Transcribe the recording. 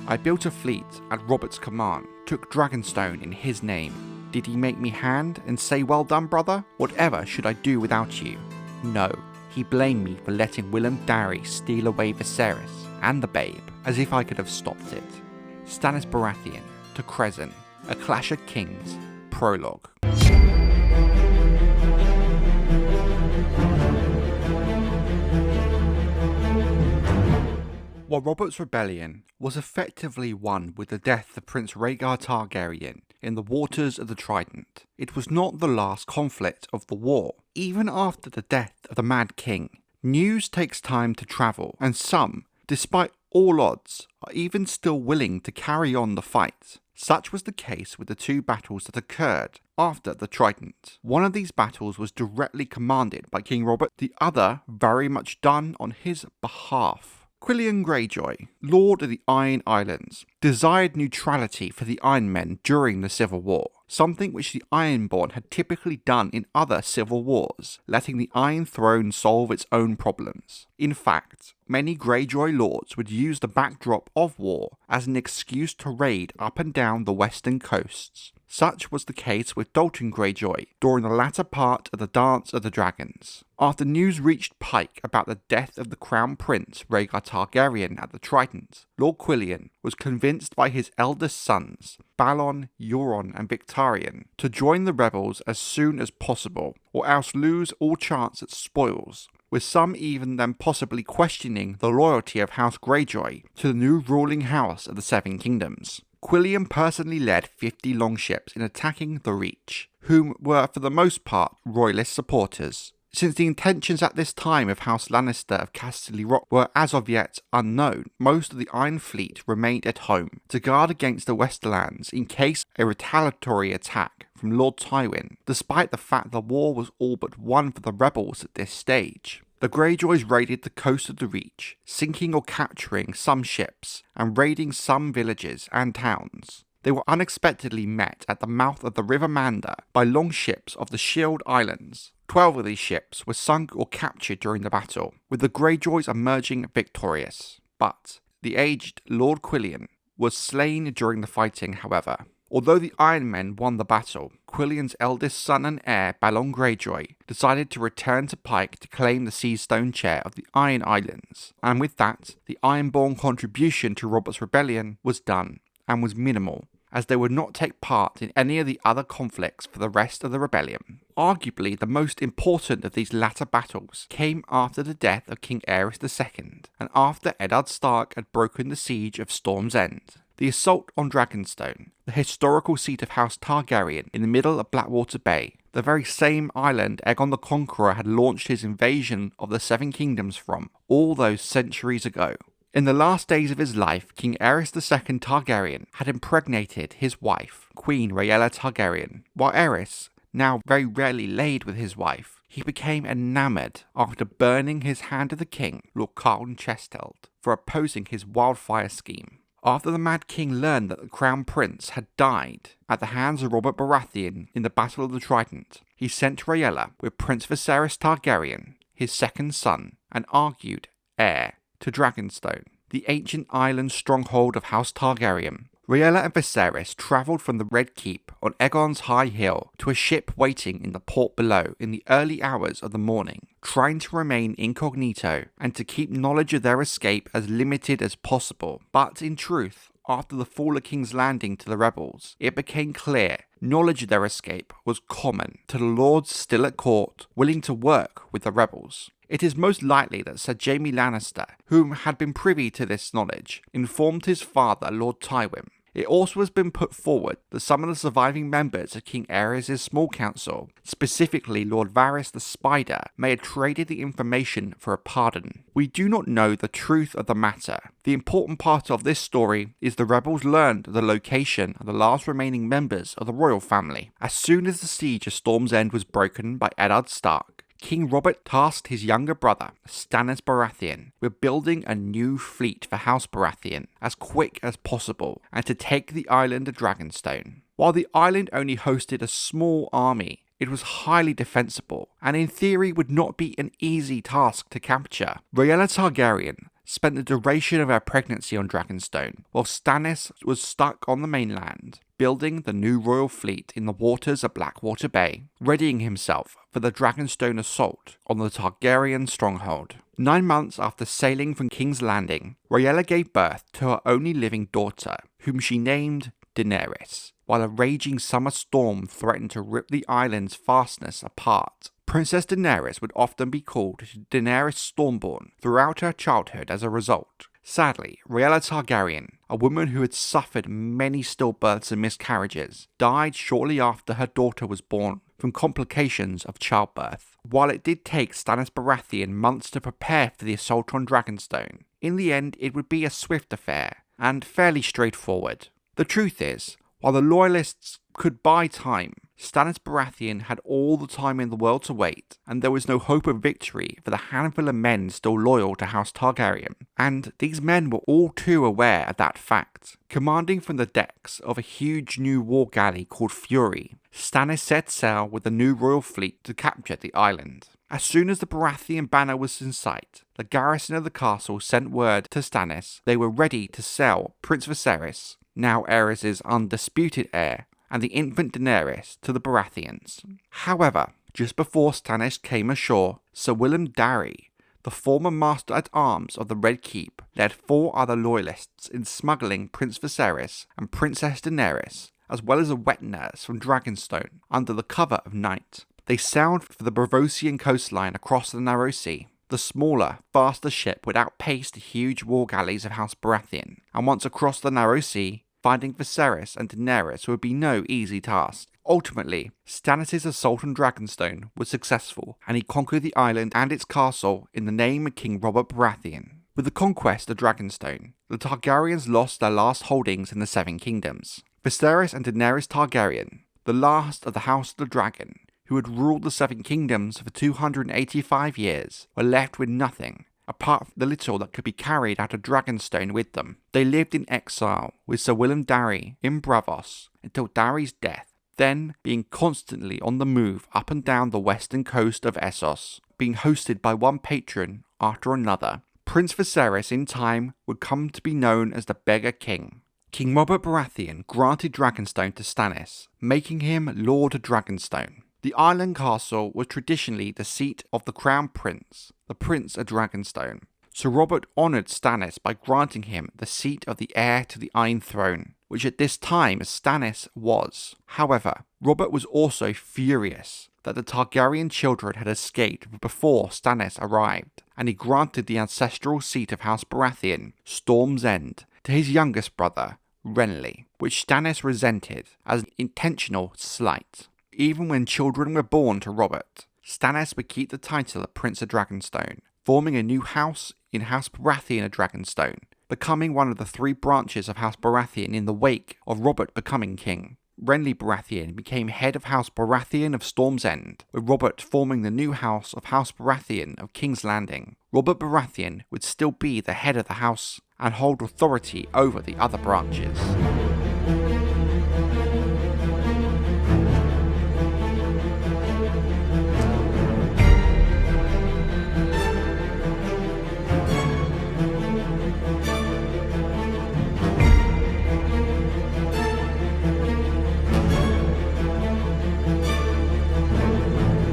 I built a fleet at Robert's command, took Dragonstone in his name. Did he make me hand and say well done, brother? Whatever should I do without you? No, he blamed me for letting Willem Darry steal away Viserys and the babe, as if I could have stopped it. Stannis Baratheon, To Dragonstone, A Clash of Kings, Prologue. While Robert's rebellion was effectively won with the death of Prince Rhaegar Targaryen in the waters of the Trident, it was not the last conflict of the war. Even after the death of the Mad King, news takes time to travel, and some, despite all odds, are even still willing to carry on the fight. Such was the case with the two battles that occurred after the Trident. One of these battles was directly commanded by King Robert, the other very much done on his behalf. Quillian Greyjoy, Lord of the Iron Islands, desired neutrality for the Iron Men during the Civil War, something which the Ironborn had typically done in other civil wars, letting the Iron Throne solve its own problems. In fact, many Greyjoy lords would use the backdrop of war as an excuse to raid up and down the western coasts. Such was the case with Dalton Greyjoy during the latter part of the Dance of the Dragons. After news reached Pike about the death of the Crown Prince Rhaegar Targaryen at the Trident, Lord Quillian was convinced by his eldest sons, Balon, Euron and Victarion, to join the rebels as soon as possible, or else lose all chance at spoils, with some even then possibly questioning the loyalty of House Greyjoy to the new ruling house of the Seven Kingdoms. Quillian personally led 50 longships in attacking the Reach, whom were for the most part royalist supporters. Since the intentions at this time of House Lannister of Casterly Rock were as of yet unknown, most of the Iron Fleet remained at home to guard against the Westerlands in case a retaliatory attack from Lord Tywin, despite the fact the war was all but won for the rebels at this stage. The Greyjoys raided the coast of the Reach, sinking or capturing some ships and raiding some villages and towns. They were unexpectedly met at the mouth of the River Manda by longships of the Shield Islands. 12 of these ships were sunk or captured during the battle, with the Greyjoys emerging victorious. But the aged Lord Quillian was slain during the fighting, however. Although the Iron Men won the battle, Quillian's eldest son and heir, Balon Greyjoy, decided to return to Pike to claim the Seastone chair of the Iron Islands, and with that, the Ironborn contribution to Robert's rebellion was done, and was minimal, as they would not take part in any of the other conflicts for the rest of the rebellion. Arguably, the most important of these latter battles came after the death of King Aerys II, and after Eddard Stark had broken the siege of Storm's End. The assault on Dragonstone, the historical seat of House Targaryen in the middle of Blackwater Bay, the very same island Aegon the Conqueror had launched his invasion of the Seven Kingdoms from all those centuries ago. In the last days of his life, King Aerys II Targaryen had impregnated his wife, Queen Rhaella Targaryen. While Aerys, now very rarely laid with his wife, he became enamoured after burning his hand to the king, Lord Carlton Chesteld, for opposing his wildfire scheme. After the Mad King learned that the Crown Prince had died at the hands of Robert Baratheon in the Battle of the Trident, he sent Rhaella with Prince Viserys Targaryen, his second son, and argued heir, to Dragonstone, the ancient island stronghold of House Targaryen. Rhaella and Viserys travelled from the Red Keep on Aegon's High Hill to a ship waiting in the port below in the early hours of the morning, trying to remain incognito and to keep knowledge of their escape as limited as possible. But in truth, after the fall of King's Landing to the rebels, it became clear knowledge of their escape was common to the lords still at court, willing to work with the rebels. It is most likely that Sir Jaime Lannister, whom had been privy to this knowledge, informed his father, Lord Tywin. It also has been put forward that some of the surviving members of King Aerys' small council, specifically Lord Varys the Spider, may have traded the information for a pardon. We do not know the truth of the matter. The important part of this story is the rebels learned the location of the last remaining members of the royal family. As soon as the siege of Storm's End was broken by Eddard Stark, King Robert tasked his younger brother, Stannis Baratheon, with building a new fleet for House Baratheon as quick as possible and to take the island of Dragonstone. While the island only hosted a small army, it was highly defensible and in theory would not be an easy task to capture. Rhaella Targaryen spent the duration of her pregnancy on Dragonstone, while Stannis was stuck on the mainland, building the new royal fleet in the waters of Blackwater Bay, readying himself for the Dragonstone assault on the Targaryen stronghold. 9 months after sailing from King's Landing, Rhaella gave birth to her only living daughter, whom she named Daenerys, while a raging summer storm threatened to rip the island's fastness apart. Princess Daenerys would often be called Daenerys Stormborn throughout her childhood as a result. Sadly, Rhaella Targaryen, a woman who had suffered many stillbirths and miscarriages, died shortly after her daughter was born from complications of childbirth. While it did take Stannis Baratheon months to prepare for the assault on Dragonstone, in the end it would be a swift affair and fairly straightforward. The truth is, while the Loyalists could buy time, Stannis Baratheon had all the time in the world to wait, and there was no hope of victory for the handful of men still loyal to House Targaryen. And these men were all too aware of that fact. Commanding from the decks of a huge new war galley called Fury, Stannis set sail with the new royal fleet to capture the island. As soon as the Baratheon banner was in sight, the garrison of the castle sent word to Stannis they were ready to sell Prince Viserys, now Aerys' undisputed heir, and the infant Daenerys to the Baratheons. However, just before Stannis came ashore, Sir Willem Darry, the former Master-at-Arms of the Red Keep, led 4 other loyalists in smuggling Prince Viserys and Princess Daenerys, as well as a wet nurse from Dragonstone, under the cover of night. They sailed for the Bravosian coastline across the Narrow Sea. The smaller, faster ship would outpace the huge war galleys of House Baratheon, and once across the Narrow Sea, finding Viserys and Daenerys would be no easy task. Ultimately, Stannis' assault on Dragonstone was successful, and he conquered the island and its castle in the name of King Robert Baratheon. With the conquest of Dragonstone, the Targaryens lost their last holdings in the Seven Kingdoms. Viserys and Daenerys Targaryen, the last of the House of the Dragon, who had ruled the Seven Kingdoms for 285 years, were left with nothing, apart from the little that could be carried out of Dragonstone with them. They lived in exile with Sir Willem Darry in Braavos until Darry's death, then being constantly on the move up and down the western coast of Essos, being hosted by one patron after another. Prince Viserys in time would come to be known as the Beggar King. King Robert Baratheon granted Dragonstone to Stannis, making him Lord of Dragonstone. The island castle was traditionally the seat of the Crown Prince, the Prince of Dragonstone. Sir Robert honoured Stannis by granting him the seat of the heir to the Iron Throne, which at this time Stannis was. However, Robert was also furious that the Targaryen children had escaped before Stannis arrived, and he granted the ancestral seat of House Baratheon, Storm's End, to his youngest brother, Renly, which Stannis resented as an intentional slight. Even when children were born to Robert, Stannis would keep the title of Prince of Dragonstone, forming a new house in House Baratheon of Dragonstone, becoming one of the 3 branches of House Baratheon in the wake of Robert becoming king. Renly Baratheon became head of House Baratheon of Storm's End, with Robert forming the new house of House Baratheon of King's Landing. Robert Baratheon would still be the head of the house and hold authority over the other branches.